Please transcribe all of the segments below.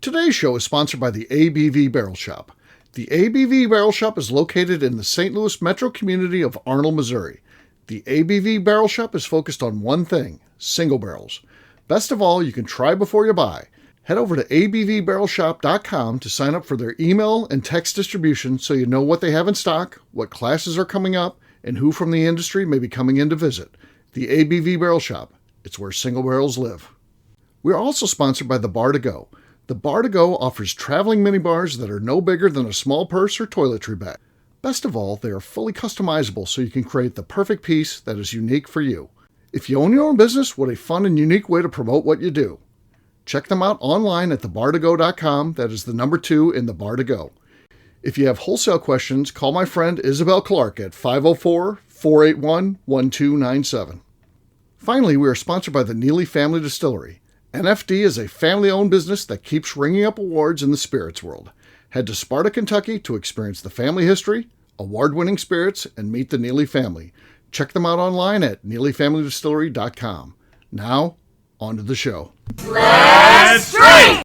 Today's show is sponsored by the ABV Barrel Shop. The ABV Barrel Shop is located in the St. Louis metro community of Arnold, Missouri. The ABV Barrel Shop is focused on one thing: single barrels. Best of all, you can try before you buy. Head over to abvbarrelshop.com to sign up for their email and text distribution so you know what they have in stock, what classes are coming up, and who from the industry may be coming in to visit. The ABV Barrel Shop. It's where single barrels live. We are also sponsored by the Bar to Go. The Bar to Go offers traveling minibars that are no bigger than a small purse or toiletry bag. Best of all, they are fully customizable so you can create the perfect piece that is unique for you. If you own your own business, what a fun and unique way to promote what you do. Check them out online at thebar2go.com. That is the number 2 in the Bar to Go. If you have wholesale questions, call my friend Isabel Clark at 504-481-1297. Finally, we are sponsored by the Neely Family Distillery. NFD is a family-owned business that keeps ringing up awards in the spirits world. Head to Sparta, Kentucky to experience the family history, award-winning spirits, and meet the Neely family. Check them out online at neelyfamilydistillery.com. Now, on to the show. Let's drink!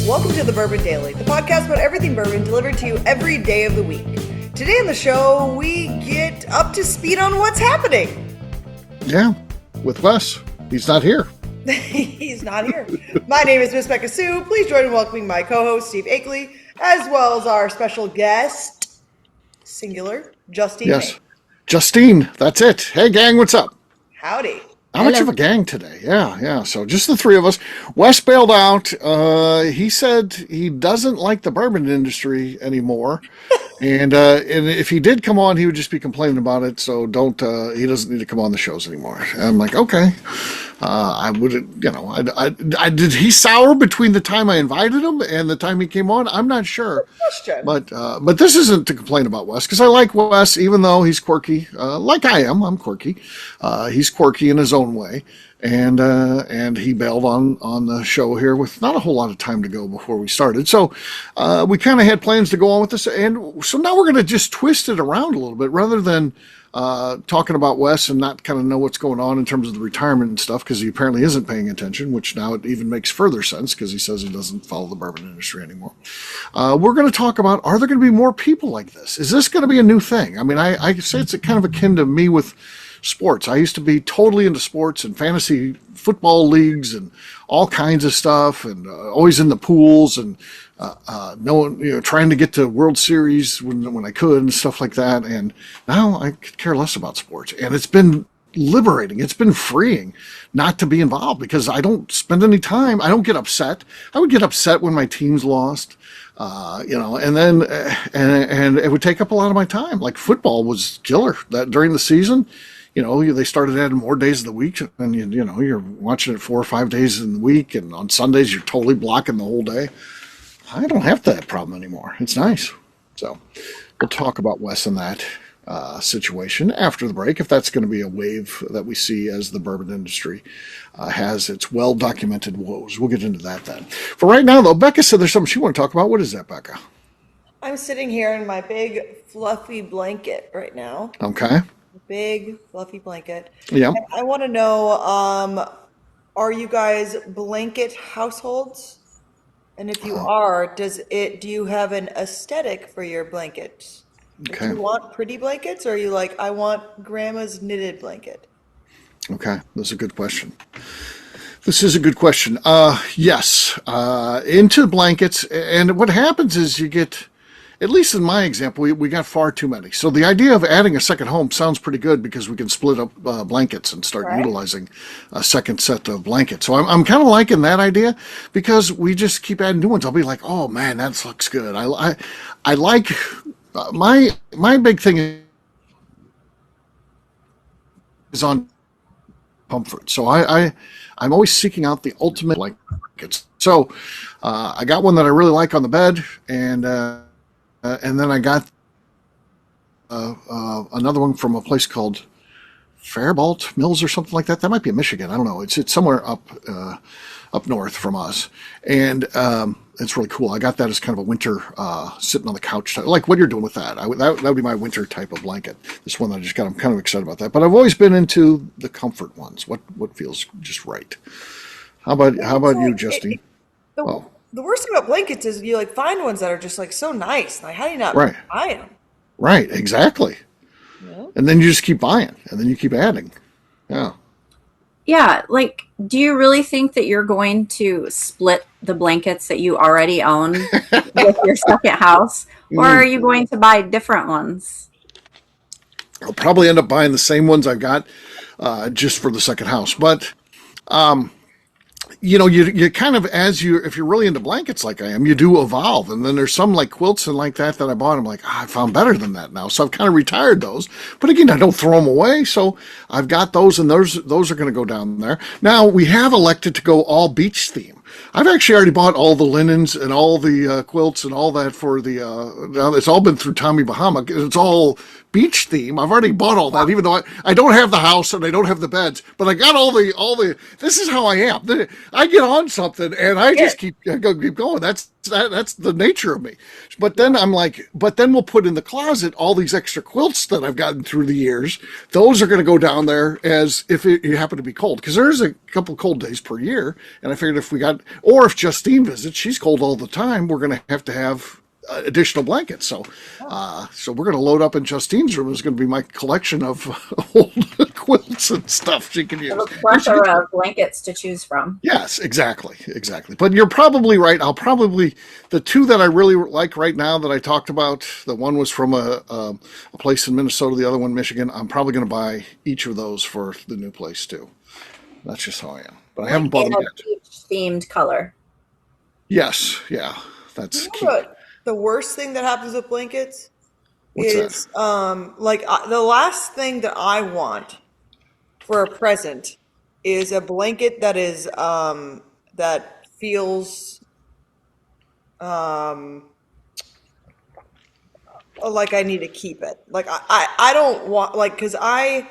Welcome to the Bourbon Daily, the podcast about everything bourbon delivered to you every day of the week. Today on the show, we get up to speed on what's happening. Yeah, with Wes. He's not here. He's not here. My name is Miss Becca Sue. Please join in welcoming my co-host, Steve Akeley, as well as our special guest, singular, Justine. Yes, Justine, that's it. Hey, gang, what's up? Howdy. How much of a gang today? Yeah. So just the three of us. Wes bailed out. He said he doesn't like the bourbon industry anymore. And if he did come on, he would just be complaining about it. So he doesn't need to come on the shows anymore. I'm like, okay. I would, did he sour between the time I invited him and the time he came on? I'm not sure. But this isn't to complain about Wes, because I like Wes, even though he's quirky, like I am. I'm quirky. He's quirky in his own way. And he bailed on the show here with not a whole lot of time to go before we started. So we kind of had plans to go on with this. And so now we're going to just twist it around a little bit rather than talking about Wes and not kind of know what's going on in terms of the retirement and stuff, because he apparently isn't paying attention, which now it even makes further sense because he says he doesn't follow the bourbon industry anymore. We're going to talk about, are there going to be more people like this? Is this going to be a new thing? I mean, I say it's kind of akin to me with sports. I used to be totally into sports and fantasy football leagues and all kinds of stuff, and always in the pools and trying to get to World Series when I could and stuff like that. And now I could care less about sports, and it's been liberating. It's been freeing not to be involved because I don't spend any time. I don't get upset. I would get upset when my teams lost. And then it would take up a lot of my time. Like football was killer that during the season. They started adding more days of the week, and you're watching it 4 or 5 days in the week, and on Sundays you're totally blocking the whole day. I don't have that problem anymore. It's nice. So we'll talk about Wes and that situation after the break, if that's going to be a wave that we see as the bourbon industry has its well-documented woes. We'll get into that then. For right now, though, Becca said there's something she want to talk about. What is that, Becca? I'm sitting here in my big fluffy blanket right now. Okay. Big fluffy blanket. Yeah. And I want to know, are you guys blanket households? And if you are, do you have an aesthetic for your blankets? Okay. Do you want pretty blankets, or are you like, I want grandma's knitted blanket? Okay, that's a good question. This is a good question. Yes, into blankets, and what happens is you get, at least in my example, we got far too many. So the idea of adding a second home sounds pretty good because we can split up blankets and start utilizing a second set of blankets. So I'm kind of liking that idea because we just keep adding new ones. I'll be like, oh man, that looks good. I like my big thing is on comfort. So I'm always seeking out the ultimate blankets. So I got one that I really like on the bed, and then I got another one from a place called Faribault Mills or something like that. That might be in Michigan. I don't know. It's somewhere up north from us, and it's really cool. I got that as kind of a winter sitting on the couch, like what you're doing with that. That would be my winter type of blanket. This one that I just got. I'm kind of excited about that. But I've always been into the comfort ones. What feels just right. How about you, Justine? The, Oh, the worst thing about blankets is you like find ones that are just like so nice. Like, how do you not right, buy them? right, exactly. You know? And then you just keep buying, and then you keep adding. Yeah. Yeah, like, do you really think that you're going to split the blankets that you already own with your second house, or are Mm. you going to buy different ones? I'll probably end up buying the same ones I've got just for the second house. But you kind of if you're really into blankets like I am, you do evolve. And then there's some like quilts and like that I bought. I'm like, I found better than that now. So I've kind of retired those. But again, I don't throw them away. So I've got those, and those are going to go down there. Now we have elected to go all beach theme. I've actually already bought all the linens and all the quilts and all that for the. Now it's all been through Tommy Bahama. It's all beach theme. I've already bought all that, even though I don't have the house and I don't have the beds, but I got all the. This is how I am. I get on something and I Yeah. just keep going. That's the nature of me. But then I'm like, but then we'll put in the closet all these extra quilts that I've gotten through the years. Those are going to go down there as if you happen to be cold, because there's a couple cold days per year. And I figured or if Justine visits, she's cold all the time. We're going to have additional blankets. So we're going to load up in Justine's room. Is going to be my collection of old quilts and stuff she can I have use. a plethora of blankets to choose from. Yes, exactly. But you're probably right. The two that I really like right now that I talked about. The one was from a place in Minnesota. The other one, Michigan. I'm probably going to buy each of those for the new place too. That's just how I am. But I Like haven't bought in them a yet. beach themed color. Yes, yeah, You that's know key. the worst thing that happens with blankets What's that? is the last thing that I want for a present is a blanket that feels um like I need to keep it. Like I don't want like because I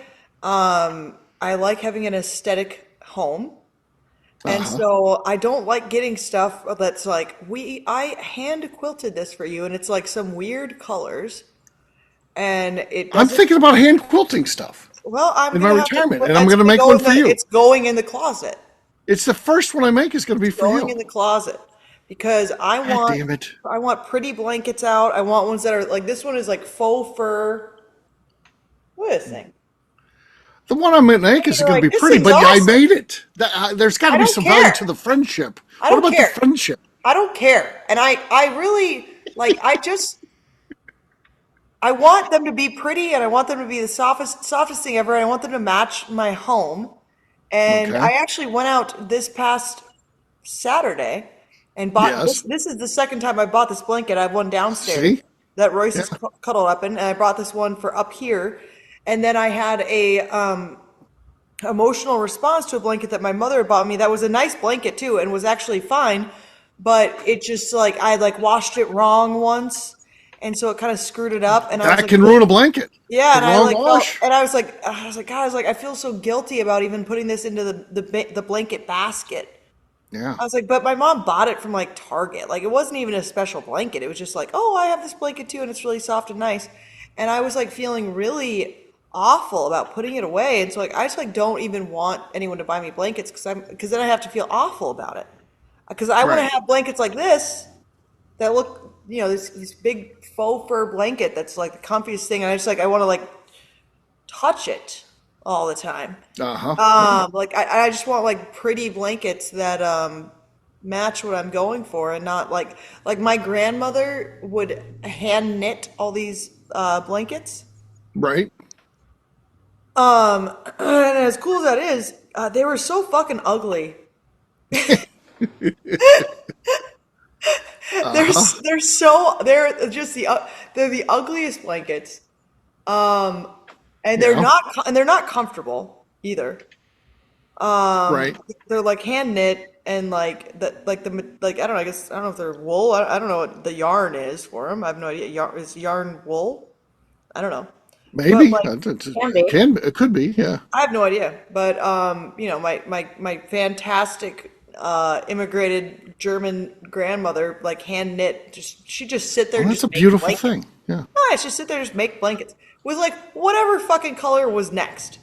like having an aesthetic home. Uh And huh. so I don't like getting stuff that's like I hand quilted this for you and it's like some weird colors and it I'm doesn't thinking about hand quilting stuff well I'm in my gonna have to retirement, put and I'm going to make one for you. it's going in the closet. It's the first one I make is going to be for Going you. in the closet because God damn it! I want pretty blankets out. I want ones that are like this one is like faux fur. What is this thing? The one I'm going to make is You're going to like, be this pretty, thing's but yeah, I awesome. made it. There's got to I be don't some value to care. the friendship. I What don't about the care. friendship? I don't care. And I really like I want them to be pretty and I want them to be the softest thing ever. And I want them to match my home. And Okay. I actually went out this past Saturday and bought Yes. this is the second time I bought this blanket. I have one downstairs See? that Royce Yeah. is cuddled up in, and I brought this one for up here. And then I had a emotional response to a blanket that my mother bought me that was a nice blanket too and was actually fine, but it just like I like washed it wrong once and so it kind of screwed it up and I was That like can ruin a blanket. yeah, The and I wrong like felt wash. and I was like God, I was like I feel so guilty about even putting this into the blanket basket. Yeah. I was like, but my mom bought it from like Target. Like it wasn't even a special blanket. It was just like, oh, I have this blanket too, and it's really soft and nice. And I was like feeling really awful about putting it away. And so like I just like don't even want anyone to buy me blankets because then I have to feel awful about it. Because I want to Right. have blankets like this that look, this big faux fur blanket that's like the comfiest thing. And I just like I want to like touch it all the time. Uh huh. Yeah. Like I just want like pretty blankets that match what I'm going for and not like my grandmother would hand knit all these blankets. Right. And as cool as that is, they were so fucking ugly. Uh huh. They're just they're the ugliest blankets. Um, and Yeah. they're not comfortable either. Right. They're like hand knit and like I don't know. I guess I don't know if they're wool. I don't know what the yarn is for them. I have no idea. Is yarn wool? I don't know. But Maybe like, Can be. it could be, yeah. I have no idea. But my fantastic immigrated German grandmother like hand knit. She just sit there Well, and that's a just make beautiful blankets. thing. Yeah, Nice, just sit there and just make blankets with like whatever fucking color was next.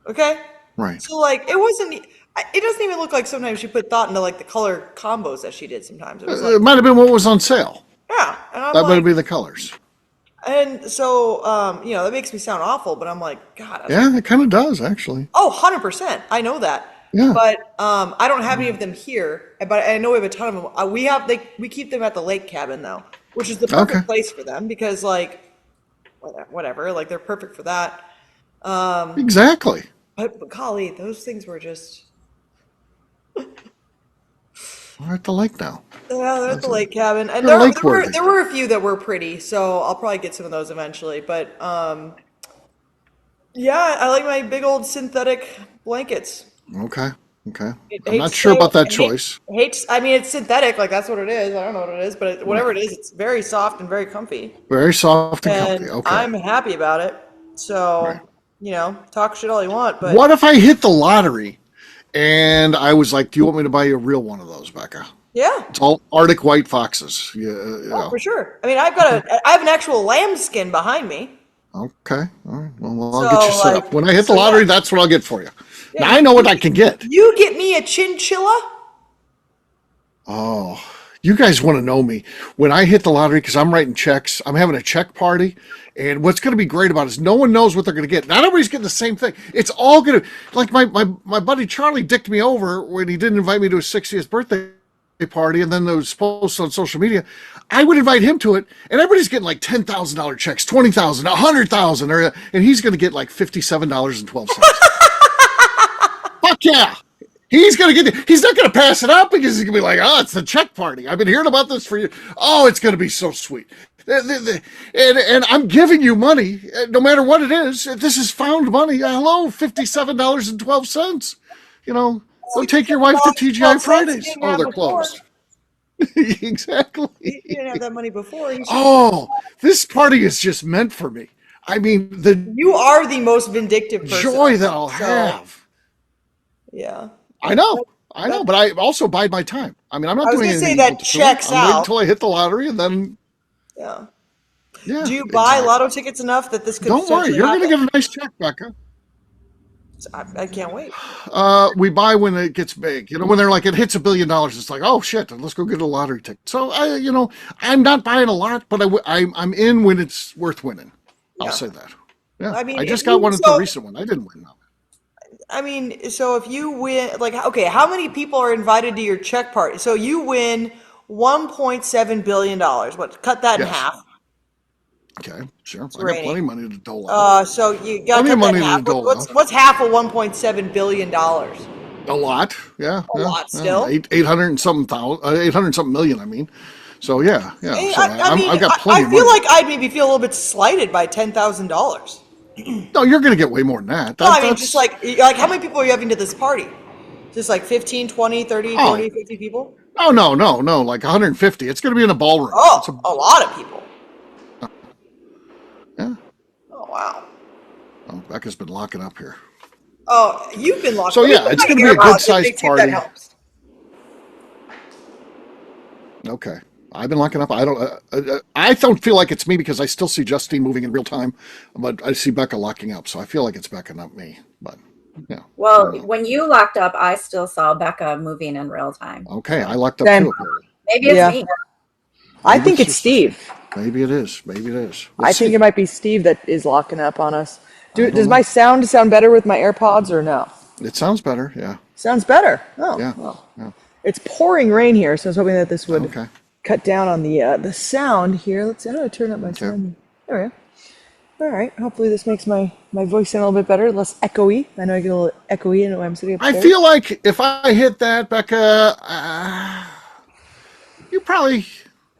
Okay, right. so like it wasn't. It doesn't even look like sometimes she put thought into like the color combos that she did. Sometimes it was like It might have been what was on sale. yeah, and I'm That might like, be the colors. and so that makes me sound awful, but I'm like, God, that's Yeah, it kind of does actually. oh, 100%. I know that. Yeah. But I don't have any of them here, but I know we have a ton of them. We keep them at the lake cabin though, which is the Okay. perfect place for them because like whatever, like they're perfect for that. Exactly. But golly, those things were just We're at the lake now. yeah, they're at the That's it. lake cabin, and They're lake worthy. there were a few that were pretty, so I'll probably get some of those eventually. But yeah, I like my big old synthetic blankets. Okay. Okay. I I'm hate not to sure say about that it, choice. I mean, it's synthetic, like that's what it is. I don't know what it is, but Right. whatever it is, it's very soft and very comfy. Very soft and comfy. And Okay. I'm happy about it. Right. So, talk shit all you want, but What if I hit the lottery and I was like, "Do you want me to buy you a real one of those, Becca?" yeah, It's all Arctic white foxes. Yeah. oh, for sure. I mean, I have an actual lamb skin behind me. Okay. All right. Well, I'll get you So, set up. like, When I hit the so lottery, yeah. that's what I'll get for you. Yeah, Now I know what I can get. you get me a chinchilla? Oh, you guys want to know me. When I hit the lottery, because I'm writing checks, I'm having a check party. And what's going to be great about it is no one knows what they're going to get. Not everybody's getting the same thing. It's all going to, like my buddy Charlie dicked me over when he didn't invite me to his 60th birthday party and then those posts on social media. I would invite him to it, and everybody's getting like $10,000 checks, 20,000, 100,000, and he's going to get like $57.12. Fuck yeah. He's gonna get. He's not gonna pass it up because he's gonna be like, "Oh, it's the check party. I've been hearing about this for you. Oh, it's gonna be so sweet." And I'm giving you money, no matter what it is. This is found money. Hello, $57.12. Go take your wife to TGI $57.12 he Fridays. didn't Oh, have they're before. closed. Exactly. He didn't have that money before. Oh, this party is just meant for me. I mean, the You are the most vindictive person. joy that I'll So, have. yeah. I know. I know, That- but I also bide my time. I mean, I'm not I was doing gonna say anything that evil to checks him. I'm waiting out. until I hit the lottery, and then Yeah. yeah. Do you buy Exactly. lotto tickets enough that this could Don't worry, potentially you're going to happen? get a nice check, Becca. I can't wait. We buy when it gets big. When they're like it hits $1 billion, it's like, oh shit, let's go get a lottery ticket. So I'm not buying a lot, but I'm in when it's worth winning. I'll Yeah. say that. Yeah, I mean, I if just you got one at the so recent one. I didn't win though. I mean, so if you win, like, okay, how many people are invited to your check party? So you win $1.7 billion. What? Cut that in Yes. half. Okay, sure. It's I got plenty raining. of money to dole out. So you got to Plenty cut of that in money half. to dole out. What's half of $1.7 billion? A lot, yeah, A yeah, lot yeah. still. 800 and something thousand, 800 something million. I mean, so yeah, yeah. So I mean, I've got plenty I of feel money. like I'd maybe feel a little bit slighted by $10,000. No, you're going to get way more than that. No, I mean, just That's like how many people are you having to this party? Just like 15, 20, 30, oh 40, 50 people? no, like 150. It's going to be in a ballroom. It's Oh, a lot of people. yeah. Oh, wow. Oh, Becca's been locking up here. Oh, you've been locked. So Let me yeah, put it's my going to be a good AirPods in, sized see if that party. helps. Okay, I've been locking up. I don't feel like it's me because I still see Justine moving in real time, but I see Becca locking up. So I feel like it's Becca, not me. But yeah. I Well, don't know. when you locked up, I still saw Becca moving in real time. Okay, I locked up Same. too. Apparently. Maybe it's Yeah. me. I Maybe think it's it's just Steve. Maybe it is. Maybe it is. We'll I think see. it might be Steve that is locking up on us. I don't Does my know. sound better with my AirPods or no? It sounds better. Yeah. Sounds better. Oh, Yeah. well. Yeah. It's pouring rain here, so I was hoping that this would Okay. cut down on the sound here. Let's see. I'm gonna turn up my Okay. sound. There we go. All right. Hopefully this makes my voice sound a little bit better, less echoey. I know I get a little echoey when I'm sitting I upstairs. feel like if I hit that, Becca, you probably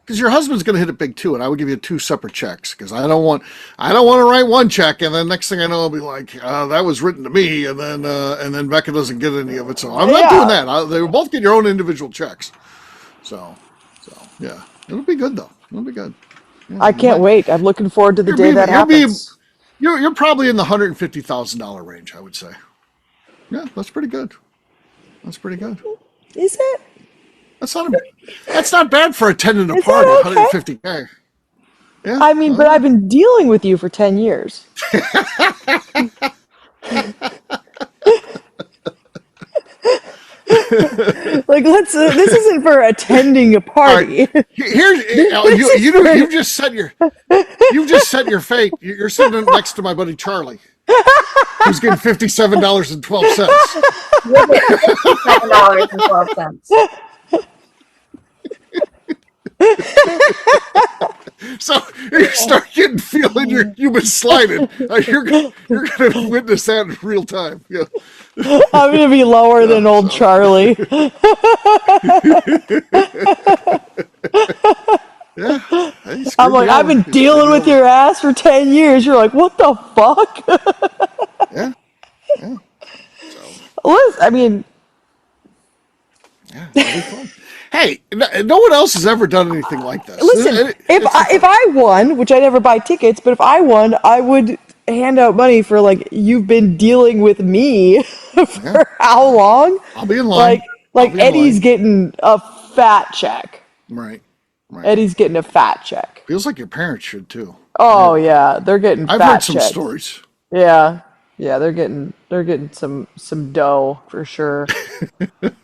because your husband's going to hit it big too, and I would give you two separate checks because I don't want to write one check and then next thing I know I'll be like that was written to me and then Becca doesn't get any of it, so I'm not doing Yeah. that. They will both get your own individual checks. So yeah, it'll be good though. It'll be good. I can't wait. I'm looking forward to the day that happens. You're probably in the $150,000 range, I would say. Yeah, that's pretty good. That's pretty good. Is it? That's not bad for attending a Is party. that okay? 150K. Yeah. I mean, but I've been dealing with you for 10 years. Like, this isn't for attending a party. Right. Here's you've just set your fate. You're sitting next to my buddy Charlie, who's getting $57.12. $57.12. So you start feeling you've been slided. You're gonna witness that in real time. Yeah. I'm going to be lower than old Charlie. Yeah. Hey, I'm like, I've been dealing with your ass for 10 years. You're like, what the fuck? Yeah. Yeah. I mean, Yeah. That'll be fun. Hey, no one else has ever done anything like this. listen, if I won, which I never buy tickets, but if I won, I would hand out money for, like, you've been dealing with me for how long? I'll be in line. Like Eddie's getting a fat check. Right. Eddie's getting a fat check. Feels like your parents should too. Oh yeah, they're getting I've fat heard some checks. stories. Yeah, they're getting some dough for sure.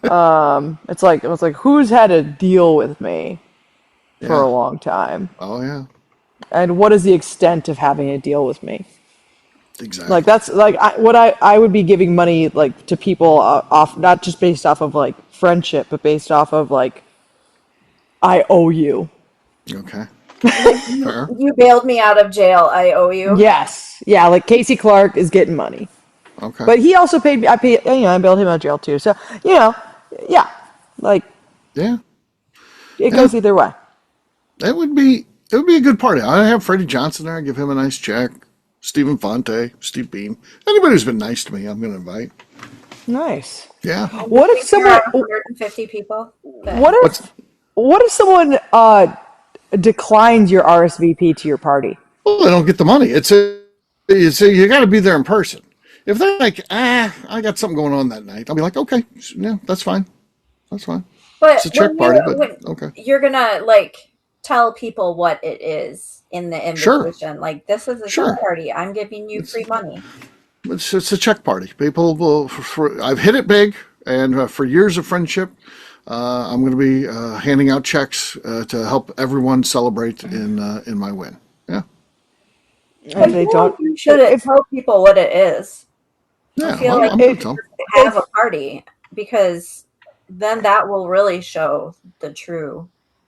It's like who's had a deal with me for Yeah. a long time, Oh yeah. and what is the extent of having a deal with me? Exactly. Like that's like I would be giving money like to people off, not just based off of like friendship, but based off of like I owe you. Okay. Fair. You bailed me out of jail. I owe you. Yes, yeah, like Casey Clark is getting money. Okay. But he also paid me. I bailed him out of jail too. So yeah, like Yeah. it goes either way. It would be a good party. I have Freddie Johnson there. I give him a nice check. Stephen Fonte, Steve Beam. Anybody who's been nice to me, I'm going to invite. Nice. Yeah. What if There are someone? 150 people. What if someone declined your RSVP to your party? Well, they don't get the money. It's you got to be there in person. If they're like, I got something going on that night, I'll be like, okay, yeah, that's fine. That's fine. But It's a check party, but okay. You're gonna like tell people what it is in the invitation. Sure. Like, this is a Sure. check party. I'm giving you free money. It's a check party. People will. I've hit it big, and for years of friendship, I'm going to be handing out checks to help everyone celebrate in my win. Yeah. And they don't. You should tell people what it is. Yeah. I feel well, like I'm going to tell them. have a party, because then that will really show the true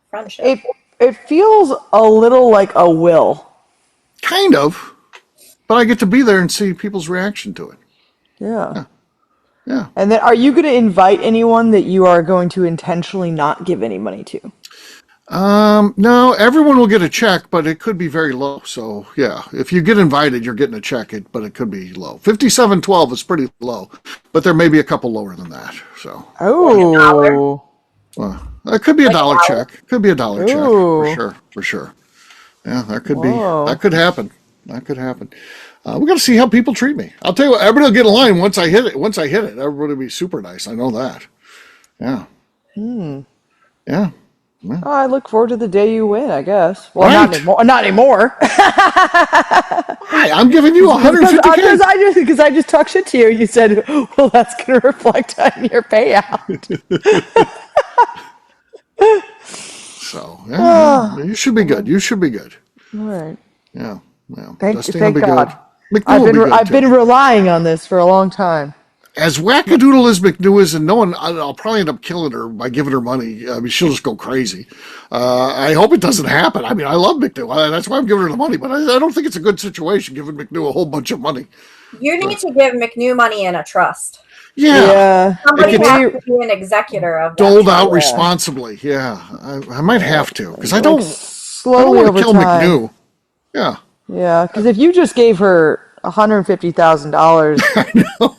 friendship. It feels a little like a will. Kind of, but I get to be there and see people's reaction to it. Yeah. Yeah. And then, are you going to invite anyone that you are going to intentionally not give any money to? No, everyone will get a check, but it could be very low. So yeah, if you get invited, you're getting a check, but it could be low. 57.12 is pretty low, but there may be a couple lower than that. So Oh. it could be a dollar check. Could be a dollar check Ooh. for sure. Yeah, that could Whoa. be. That could happen. That could happen. We got to see how people treat me. I'll tell you what. Everybody will get in line once I hit it. Everybody will be super nice. I know that. Yeah. Yeah. Oh, I look forward to the day you win, I guess. Well, Right. not anymore. Hi, I'm giving you 150K. Because I just talked shit to you. You said, well, that's going to reflect on your payout. So yeah, you should be good. You should be good. All right. Yeah. Yeah. Thank Dustin will be God. good. McNew will be good, I've too. been relying on this for a long time. As wackadoodle as McNew is, and no one, I'll probably end up killing her by giving her money. I mean, she'll just go crazy. I hope it doesn't happen. I mean, I love McNew. That's why I'm giving her the money, but I don't think it's a good situation giving McNew a whole bunch of money. You need to give McNew money in a trust. Yeah. Somebody It has to be an executor of that. Doled trust. out responsibly. Yeah. I might have to, because I don't Slowly want over to kill time. McNew. Yeah. Yeah, because if you just gave her $150,000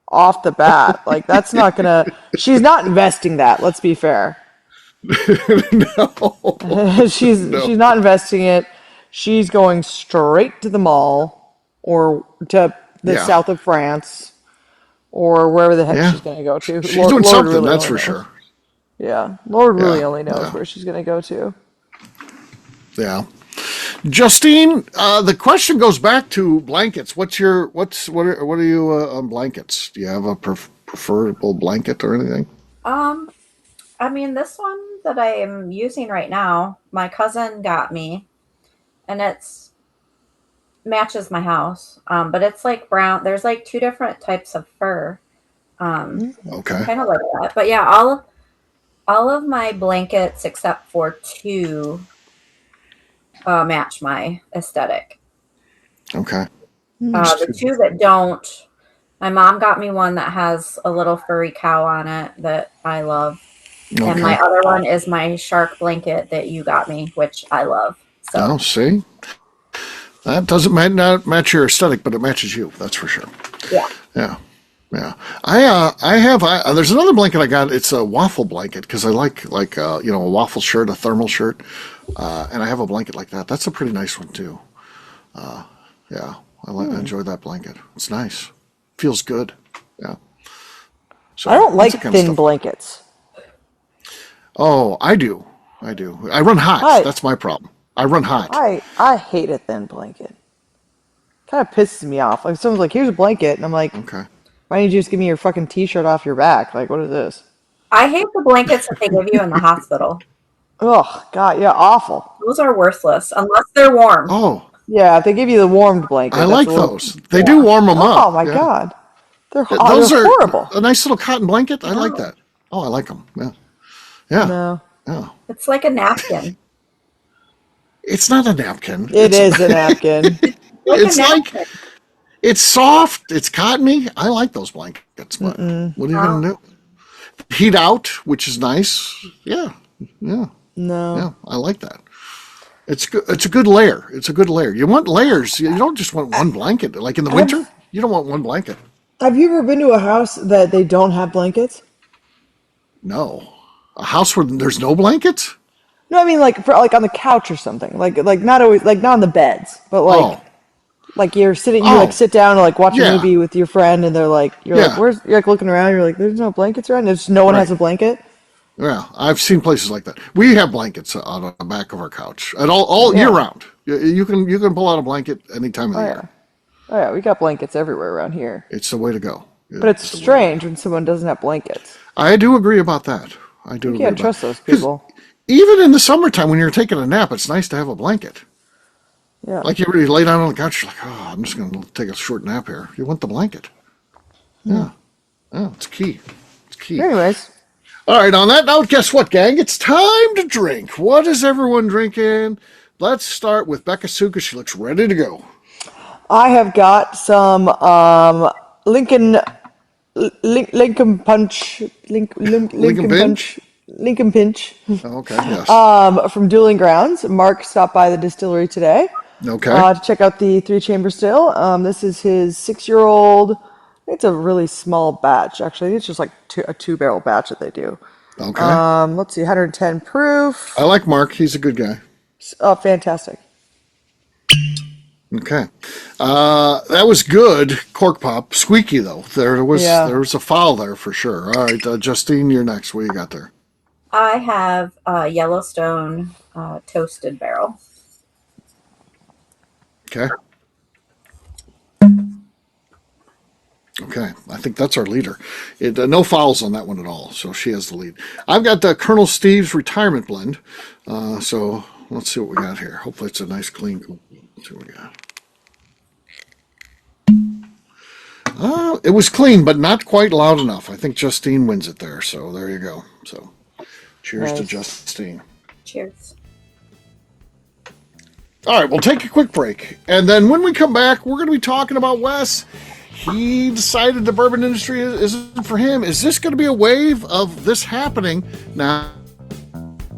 off the bat, like that's not gonna. She's not investing that. Let's be fair. No. She's not investing it. she's going straight to the mall or to the Yeah. south of France or wherever the heck Yeah. she's going to go to. She's doing Lord something, really that's only for knows. sure. Yeah, Lord really Yeah. only knows Yeah. where she's going to go to. Yeah. Justine, the question goes back to blankets. What are you on blankets? Do you have a preferable blanket or anything? Um, I mean, this one that I am using right now, my cousin got me, and it's matches my house. But it's like brown. There's like two different types of fur. Okay. Kind of like that. But yeah, all of my blankets except for two match my aesthetic. Okay. The two that don't, my mom got me one that has a little furry cow on it that I love. And my Okay. other one is my shark blanket that you got me, which I love. So Oh, see, that doesn't not match your aesthetic, but it matches you. That's for sure. yeah. Yeah. Yeah. There's another blanket I got. It's a waffle blanket because I like a waffle shirt, a thermal shirt, and I have a blanket like that. That's a pretty nice one too. Yeah, I enjoy that blanket. It's nice. Feels good. Yeah. So I don't that's like the kind of thin stuff. blankets. Oh, I do. I run hot. I That's my problem. I run hot. I hate a thin blanket. Kind of pisses me off. Like someone's like, "Here's a blanket," and I'm like, Okay. "Why don't you just give me your fucking t-shirt off your back? Like, what is this?" I hate the blankets that they give you in the hospital. Oh God, yeah, awful. Those are worthless unless they're warm. Oh, Yeah, if they give you the warmed blanket, I that's like a little. those. They do Yeah. warm them up. Oh my Yeah. God, they're Those they're are horrible. a nice little cotton blanket. I like No, that. Oh, I like them. Yeah. Yeah. No, Yeah. it's like a napkin. It's not a napkin. it is a napkin. Like It's a like napkin. it's soft. It's cottony. I like those blankets, but what are you Oh, gonna do? Heat out, which is nice. Yeah. Yeah. No. Yeah. I like that. It's good. It's a good layer. It's a good layer. You want layers. You don't just want one blanket. Like in the winter, you don't want one blanket. Have you ever been to a house that they don't have blankets? No. A house where there's no blankets? No, I mean like for like on the couch or something. Like not always like not on the beds, but Oh. like you're sitting, you like Oh. sit down and like watch a Yeah. movie with your friend, and they're like, you're like, Yeah. you're like looking around, you're like, there's no blankets around. There's no one has Right. a blanket. Yeah, I've seen places like that. We have blankets on the back of our couch, and all year Yeah. round. You can pull out a blanket any time of the Oh year. yeah, oh yeah, we got blankets everywhere around here. It's the way to go. But it's It's the way to go. strange when someone doesn't have blankets. I do agree about that. I do You agree can't about trust those because people. even in the summertime when you're taking a nap, it's nice to have a blanket. Yeah. Like you really lay down on the couch, you're like, oh, I'm just going to take a short nap here. You want the blanket? Yeah. Oh, it's key. It's key. Anyways, All right, on that note, guess what, gang? It's time to drink. What is everyone drinking? Let's start with Becca Sue, 'cause she looks ready to go. I have got some Lincoln Lincoln Punch Lincoln Lincoln Binge? Punch Lincoln Pinch Okay, yes. from Dueling Grounds. Mark stopped by the distillery today Okay. to check out the three chamber still. This is his 6-year-old. It's a really small batch, actually. It's just like a 2-barrel batch that they do. Okay. Let's see, 110 proof. I like Mark. He's a good guy. Oh, fantastic. Okay. That was good. Cork pop. Squeaky, though. There was Yeah. a foul there for sure. All right, Justine, you're next. What you got there? I have a Yellowstone toasted barrel. Okay. Okay, I think that's our leader. No fouls on that one at all, so she has the lead. I've got the Colonel Steve's Retirement Blend, so let's see what we got here. Hopefully it's a nice clean. Let's see what we got. It was clean, but not quite loud enough. I think Justine wins it there, so there you go. So cheers to Nice. Justine. Cheers. All right, we'll take a quick break. And then when we come back, we're going to be talking about Wes. He decided the bourbon industry isn't for him. Is this going to be a wave of this happening now,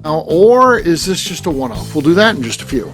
or is this just a one-off? We'll do that in just a few.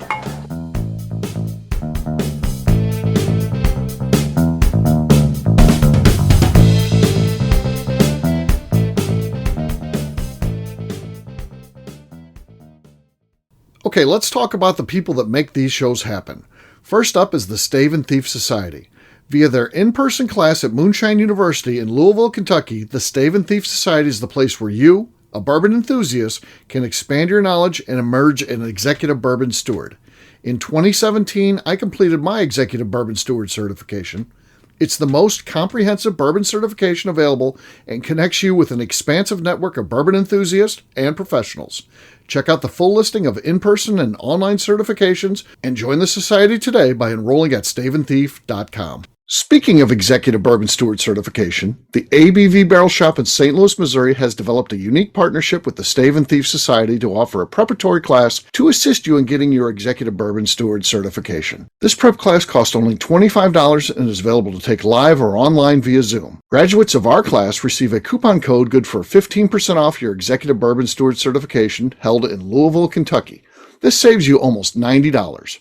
Okay, let's talk about the people that make these shows happen. First up is the Stave and Thief Society. Via their in-person class at Moonshine University in Louisville, Kentucky, the Stave and Thief Society is the place where you, a bourbon enthusiast, can expand your knowledge and emerge an executive bourbon steward. In 2017, I completed my executive bourbon steward certification. It's the most comprehensive bourbon certification available and connects you with an expansive network of bourbon enthusiasts and professionals. Check out the full listing of in-person and online certifications and join the society today by enrolling at staveandthief.com. Speaking of executive bourbon steward certification, the ABV Barrel Shop in St. Louis, Missouri has developed a unique partnership with the Stave and Thief Society to offer a preparatory class to assist you in getting your executive bourbon steward certification. This prep class costs only $25 and is available to take live or online via Zoom. Graduates of our class receive a coupon code good for 15% off your executive bourbon steward certification held in Louisville, Kentucky. This saves you almost $90.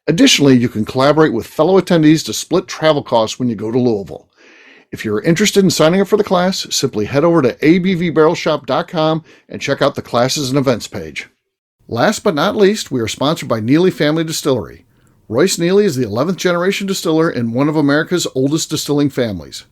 Additionally, you can collaborate with fellow attendees to split travel costs when you go to Louisville. If you're interested in signing up for the class, simply head over to abvbarrelshop.com and check out the classes and events page. Last but not least, we are sponsored by Neely Family Distillery. Royce Neely is the 11th generation distiller in one of America's oldest distilling families.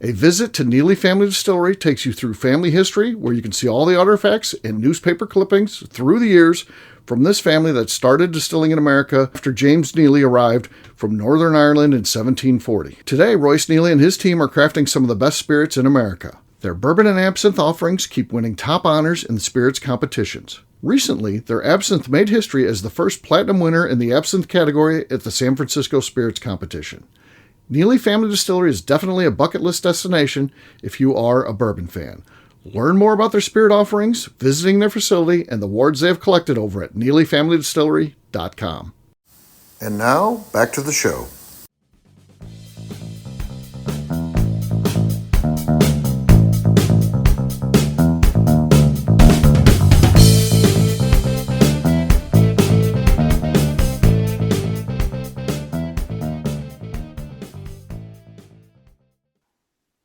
A visit to Neely Family Distillery takes you through family history, where you can see all the artifacts and newspaper clippings through the years from this family that started distilling in America after James Neely arrived from Northern Ireland in 1740. Today, Royce Neely and his team are crafting some of the best spirits in America. Their bourbon and absinthe offerings keep winning top honors in the spirits competitions. Recently, their absinthe made history as the first platinum winner in the absinthe category at the San Francisco Spirits Competition. Neely Family Distillery is definitely a bucket list destination if you are a bourbon fan. Learn more about their spirit offerings, visiting their facility, and the awards they have collected over at NeelyFamilyDistillery.com. And now, back to the show.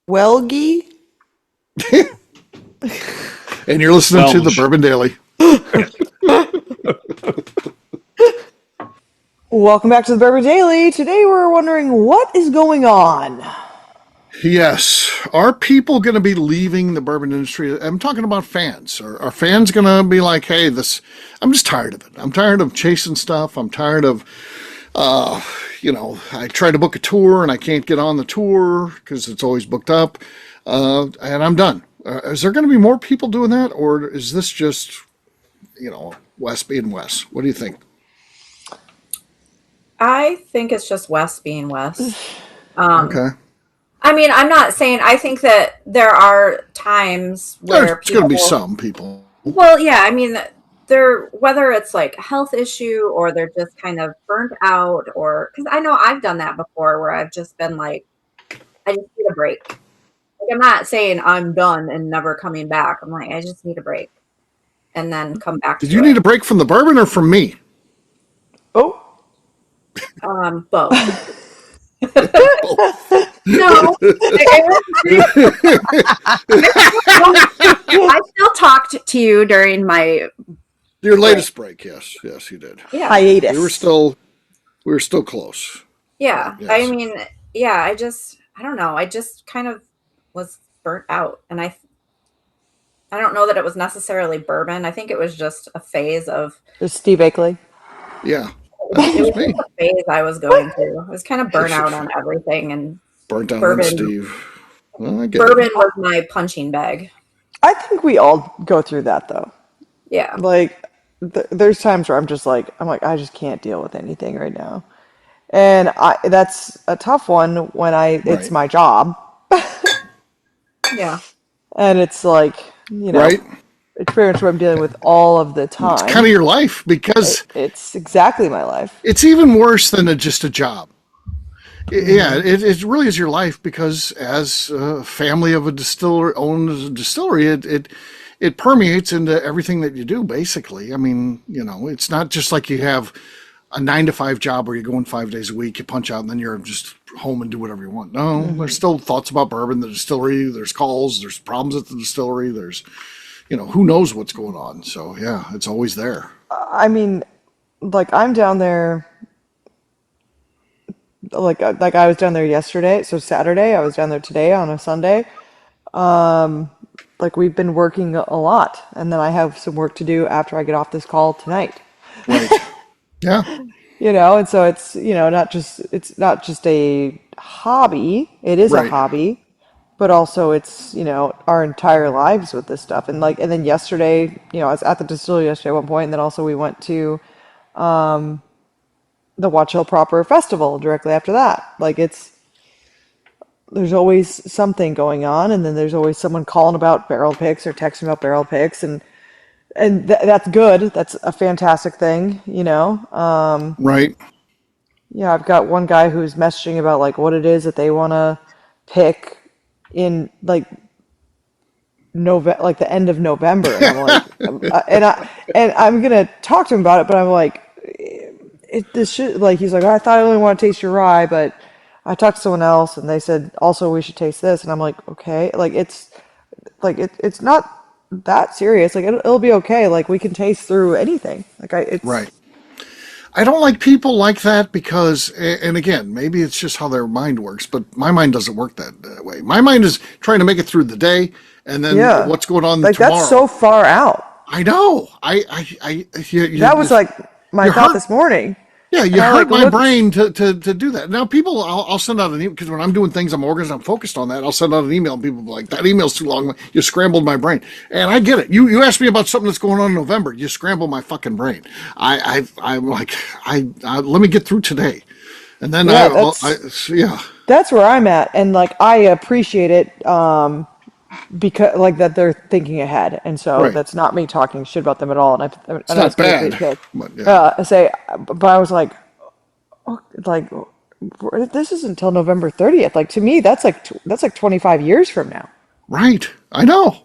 Welgie? And you're listening to the Bourbon Daily. Welcome back to the Bourbon Daily. Today we're wondering what is going on. Yes. Are people going to be leaving the bourbon industry? I'm talking about fans. Are fans going to be like, hey, I'm just tired of it. I'm tired of chasing stuff. I'm tired of, I try to book a tour and I can't get on the tour because it's always booked up. And I'm done. Is there going to be more people doing that? Or is this just, Wes being Wes? What do you think? I think it's just Wes being Wes. Okay. I mean, I'm not saying, I think that there are times where There's going to be some people. Well, yeah, I mean, whether it's like a health issue or they're just kind of burnt out, or because I know I've done that before where I've just been like, I just need a break. Like, I'm not saying I'm done and never coming back. I'm like, I just need a break and then come back. Did you need a break from the bourbon or from me? Oh. Both. No. I still talked to you during your latest break. Yes, you did. Yeah. Hiatus. We were still close. Yeah. Yes. I mean, yeah, I don't know. I just kind of was burnt out, and I don't know that it was necessarily bourbon. I think it was just a phase of Steve Akeley. Yeah. It was just a phase I was going through. I was kind of burnt out on everything, and burnt out bourbon, on Steve. Well, I get bourbon it. was my punching bag. I think we all go through that though. Yeah. Like there's times where I'm like, I just can't deal with anything right now. And that's a tough one when it's my job. Yeah. And it's like, right. It's pretty much what I'm dealing with all of the time. It's kind of your life because it's exactly my life. It's even worse than just a job. Yeah, it really is your life because as a family of a distiller owns a distillery, it permeates into everything that you do, basically. I mean, it's not just like you have a 9-to-5 job where you go in 5 days a week, you punch out, and then you're just home and do whatever you want. No, there's still thoughts about bourbon, the distillery, there's calls, there's problems at the distillery, there's, who knows what's going on. So, yeah, it's always there. I mean, like I'm down there, like I was down there yesterday, so Saturday. I was down there today on a Sunday. Like we've been working a lot, and then I have some work to do after I get off this call tonight. Right. Yeah. And so it's not just a hobby. It is a Right. hobby, but also it's, our entire lives with this stuff. And then yesterday, I was at the distillery yesterday at one point, and then also we went to the Watch Hill Proper Festival directly after that. Like there's always something going on, and then there's always someone calling about barrel picks or texting about barrel picks, and that's good. That's a fantastic thing. Right. Yeah, I've got one guy who's messaging about like what it is that they want to pick in like like the end of November, and I'm like, and I'm gonna talk to him about it, but I'm like, this should like he's like, I thought I only want to taste your rye, but I talked to someone else and they said also we should taste this, and I'm like, okay, like it's not that serious, like it'll be okay, like we can taste through anything, like it's Right. I don't like people like that because, and again, maybe it's just how their mind works, but my mind doesn't work that way. My mind is trying to make it through the day and then yeah, what's going on like that's tomorrow. so far out. I know. That was like my You thought hurt. this morning. Yeah, you And I hurt like my looked. brain to do that. Now, people, I'll send out an email because when I'm doing things, I'm organized, I'm focused on that. I'll send out an email and people be like, that email's too long. You scrambled my brain. And I get it. You asked me about something that's going on in November. You scramble my fucking brain. I'm like, let me get through today. And then Yeah, yeah, that's where I'm at, and like I appreciate it, because like that they're thinking ahead, and so right. that's not me talking shit about them at all. And It's I was not going to great bad, pick. but yeah, I say, but I was like, oh, like this isn't until November 30th. Like to me, that's like 25 years from now. right. I know.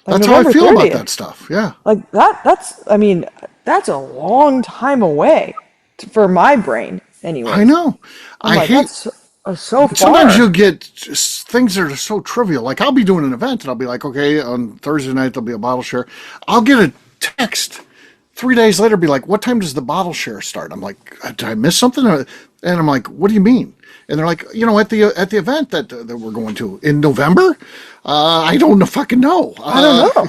Like That's how I November feel about 30th. that stuff. Yeah, Like that's I mean, that's a long time away for my brain, I anyways. know. I'm I like, hate. that's so Sometimes far. you'll get things that are so trivial. Like I'll be doing an event and I'll be like, okay, on Thursday night there'll be a bottle share. I'll get a text 3 days later, be like, what time does the bottle share start? I'm like, did I miss something? And I'm like, what do you mean? And they're like, at the event that we're going to in November. I don't fucking know. I don't know.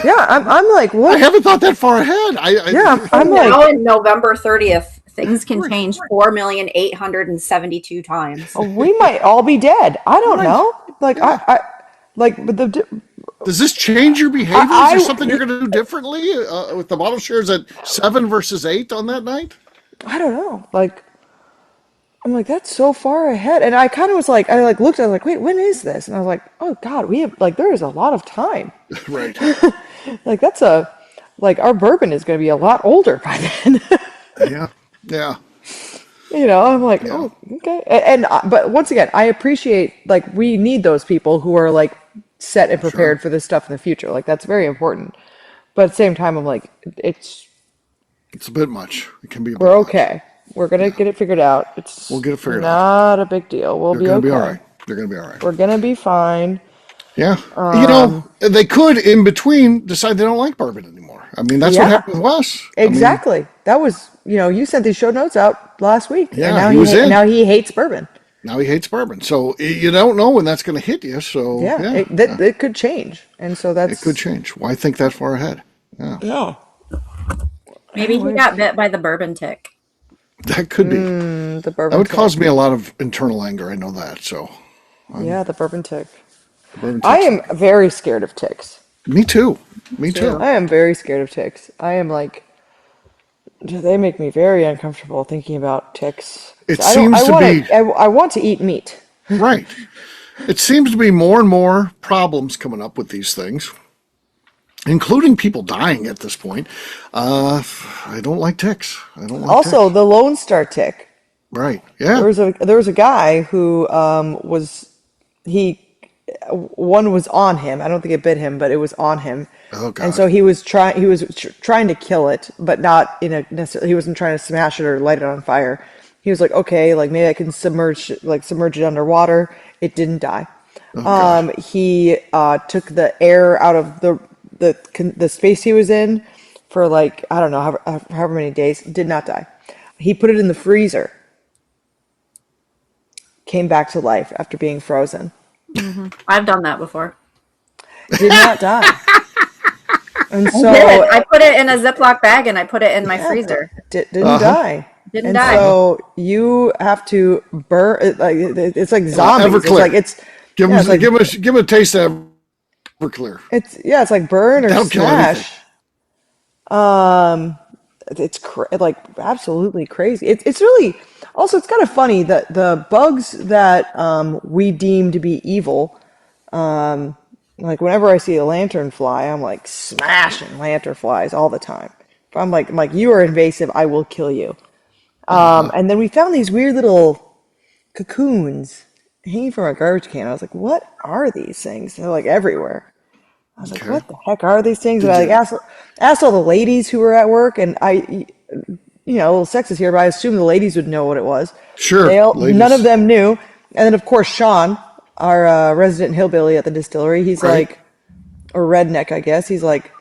Yeah, I'm like, I what? haven't thought that far ahead. Yeah, I'm Between like, now and November 30th, things can Right, change 4,872 times. oh, we might all be dead. I don't right, know. Like yeah. like, but Does this change your behavior? Is there something you're I, going to do differently with the bottle shares at 7 versus 8 on that night? I don't know. Like, I'm like, that's so far ahead. And I kind of was like, I like looked, I was like, wait, when is this? And I was like, oh God, we have like, there is a lot of time. Right. Like, like our bourbon is going to be a lot older by then. Yeah. Yeah. I'm like, Yeah. oh, okay. But once again, I appreciate like we need those people who are like set and Sure. prepared for this stuff in the future. Like that's very important. But at the same time, I'm like, It's a bit much. It can be a bit we're much. okay. We're gonna get it figured out. We'll It's get it figured out. not a big deal. We'll They're be going to be all right. okay. They're going to be all right. We're gonna be fine. Yeah. They could in between decide they don't like bourbon anymore. I mean, that's what Yeah, happened with Wes. I mean, exactly. That was, you sent these show notes out last week, and yeah, he was in. now he hates bourbon. Now he hates bourbon. So you don't know when that's going to hit you. So, Yeah, yeah, it could change, and so it could that's change. Why think that far ahead? Yeah, yeah. Maybe he got bit by the bourbon tick. that could be. The That bourbon would tick. cause me a lot of internal anger. I know that. So, Yeah, the bourbon tick. bourbon I takes. am very scared of ticks. Me too. Me too. I am very scared of ticks. I am like, they make me very uncomfortable thinking about ticks. It I don't. seems to be I want to eat meat. right. It seems to be more and more problems coming up with these things, including people dying at this point. I don't like ticks. I don't like Also, ticks. the Lone Star tick. Right. There Yeah. was a guy who he one was on him. I don't think it bit him, but it was on him. Oh And God. so trying to kill it, but not in a necessarily, he wasn't trying to smash it or light it on fire. He was like, okay, like maybe I can submerge it underwater. It didn't die. Oh God. He took the air out of the space he was in, for like, I don't know, however many days. Did not die. He put it in the freezer. Came back to life after being frozen. I've done that before. Did not die. And I so did. I put it in a Ziploc bag and I put it in my yeah, freezer. didn't die. Didn't And die. so you have to burn, like, it's like zombies. It's Everclear. like, it's, Give yeah, him, give him a taste of Everclear. it's like burn or That'll kill anything. smash. It's like absolutely crazy. It's really also it's kind of funny that the bugs that we deem to be evil, like whenever I see a lanternfly, I'm like smashing lanternflies all the time. If I'm like you are invasive, I will kill you. And then we found these weird little cocoons hanging from a garbage can. I was like, what are these things? They're like everywhere. I was like, Okay. what the heck are these things? Did And I you- like asked all the ladies who were at work, and a little sexist here, but I assumed the ladies would know what it was. Sure, None ladies. of them knew. And then, of course, Sean, our resident hillbilly at the distillery, he's Right. like, or redneck, I guess. He's like,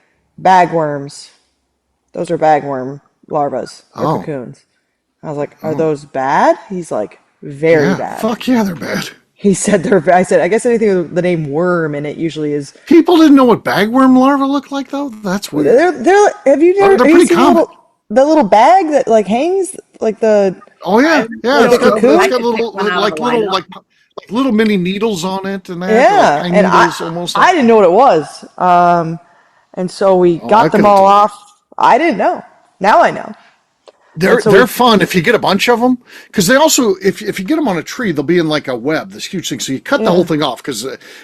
bagworms. Those are bagworm larvas or Oh. cocoons. I was like, are those bad? He's like, very Yeah, bad. fuck yeah, they're bad. He said they're bad. I said, I guess anything with the name worm in it usually is. People didn't know what bagworm larvae look like, though. That's weird. They're have you never They're have you pretty seen common. the little bag that like hangs like the Oh yeah, yeah. Like It's a got, cocoon? it's I got could little, pick one out of like the little, lineup. like little mini needles on it, and that. yeah, like pine and needles almost. I didn't know what it was, and so we I got them could've all told you. off. I didn't know. Now I know. They're so they're we- fun if you get a bunch of them, because they also if you get them on a tree, they'll be in like a web, this huge thing. So you cut the Yeah. whole thing off,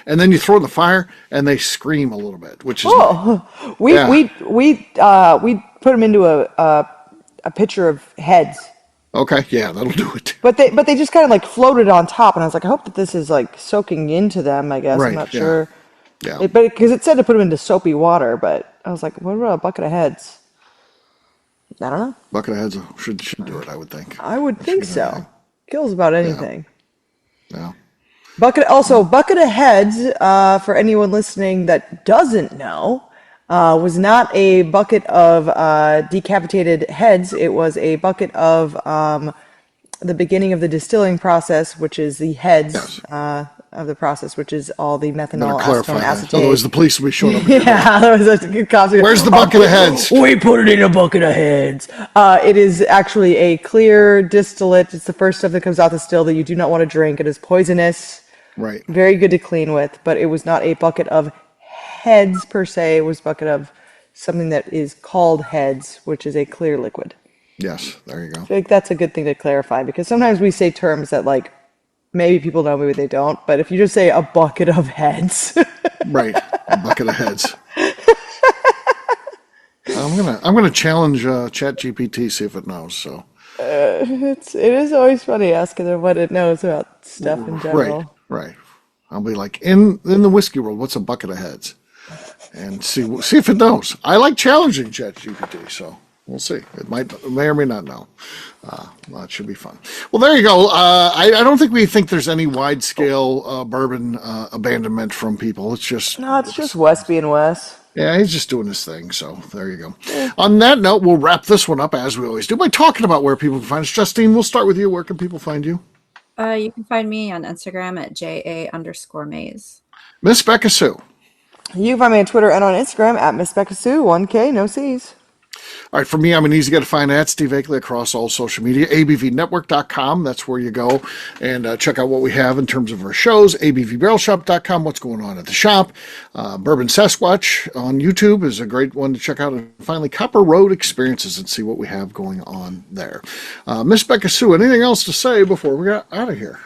and then you throw it in the fire, and they scream a little bit, which is nice. Oh, we Yeah. we put them into a picture of heads. Okay, yeah, that'll do it. But they just kind of like floated on top, and I was like, I hope that this is like soaking into them. I guess Right, I'm not yeah. sure. Yeah, But because it said to put them into soapy water, but I was like, what about a bucket of heads? I don't know. bucket of heads should do it, I would think. I would think so. Kills about anything. Yeah. Bucket of heads. For anyone listening that doesn't know, was not a bucket of decapitated heads. It was a bucket of the beginning of the distilling process, which is the heads of the process, which is all the Better methanol, clarify acetone, that. acetate. Otherwise, the police will be showing up. Yeah, that was a good concept. Where's the bucket of heads? We put it in a bucket of heads. It is actually a clear distillate. It's the first stuff that comes out the still that you do not want to drink. It is poisonous. Right. Very good to clean with, but it was not a bucket of heads per se. It was a bucket of something that is called heads, which is a clear liquid. Yes. There you go. I feel like that's a good thing to clarify because sometimes we say terms that like maybe people know, maybe they don't. But if you just say a bucket of heads, Right. A bucket of heads. I'm gonna challenge ChatGPT, see if it knows. So it is always funny asking them what it knows about stuff in general. right. I'll be like, in the whiskey world, what's a bucket of heads? And see if it knows. I like challenging ChatGPT, so we'll see. It may or may not know. That should be fun. Well, there you go. I don't think we think there's any wide scale bourbon abandonment from people. It's just No, it's just Wes being Wes. yeah, he's just doing his thing. So there you go. On that note, we'll wrap this one up as we always do by talking about where people can find us. Justine, we'll start with you. Where can people find you? You can find me on Instagram at JA_Maze. Miss Becca Sue. You can find me on Twitter and on Instagram at Miss Becca Sue, 1K, no C's. All right, for me, I'm an easy guy to find at Steve Akeley across all social media. ABVnetwork.com, that's where you go and check out what we have in terms of our shows. ABVBarrelShop.com, what's going on at the shop. Bourbon Sasquatch on YouTube is a great one to check out. And finally, Copper Road Experiences and see what we have going on there. Miss Becca Sue, anything else to say before we get out of here?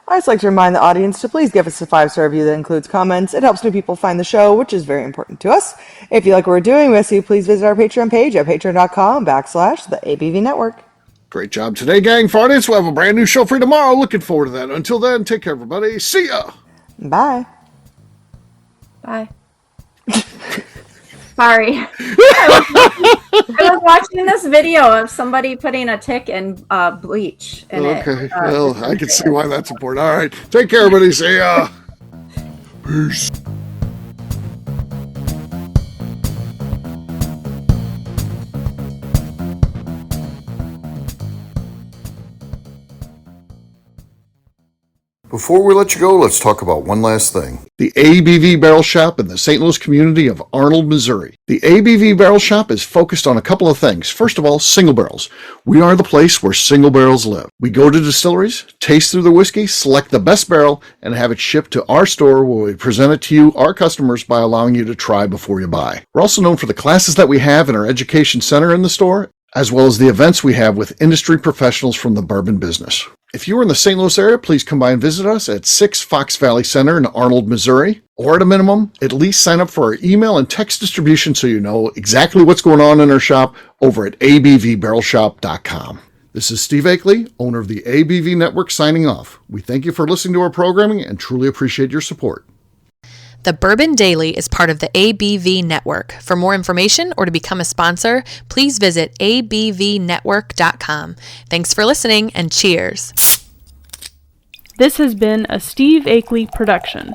I'd just like to remind the audience to please give us a 5-star review that includes comments. It helps new people find the show, which is very important to us. If you like what we're doing, we ask you please visit our Patreon page at patreon.com/the ABV Network. Great job today, gang. For audience, we'll have a brand new show for you tomorrow. Looking forward to that. Until then, take care, everybody. See ya. Bye. Bye. Sorry. I was watching this video of somebody putting a tick in bleach in it. Okay, well, I can see why that's important. All right, take care, everybody. See ya. Peace. Before we let you go, let's talk about one last thing. The ABV Barrel Shop in the St. Louis community of Arnold, Missouri. The ABV Barrel Shop is focused on a couple of things. First of all, single barrels. We are the place where single barrels live. We go to distilleries, taste through the whiskey, select the best barrel, and have it shipped to our store where we present it to you, our customers, by allowing you to try before you buy. We're also known for the classes that we have in our education center in the store, as well as the events we have with industry professionals from the bourbon business. If you are in the St. Louis area, please come by and visit us at 6 Fox Valley Center in Arnold, Missouri. Or at a minimum, at least sign up for our email and text distribution so you know exactly what's going on in our shop over at abvbarrelshop.com. This is Steve Akeley, owner of the ABV Network, signing off. We thank you for listening to our programming and truly appreciate your support. The Bourbon Daily is part of the ABV Network. For more information or to become a sponsor, please visit abvnetwork.com. Thanks for listening and cheers. This has been a Steve Akeley production.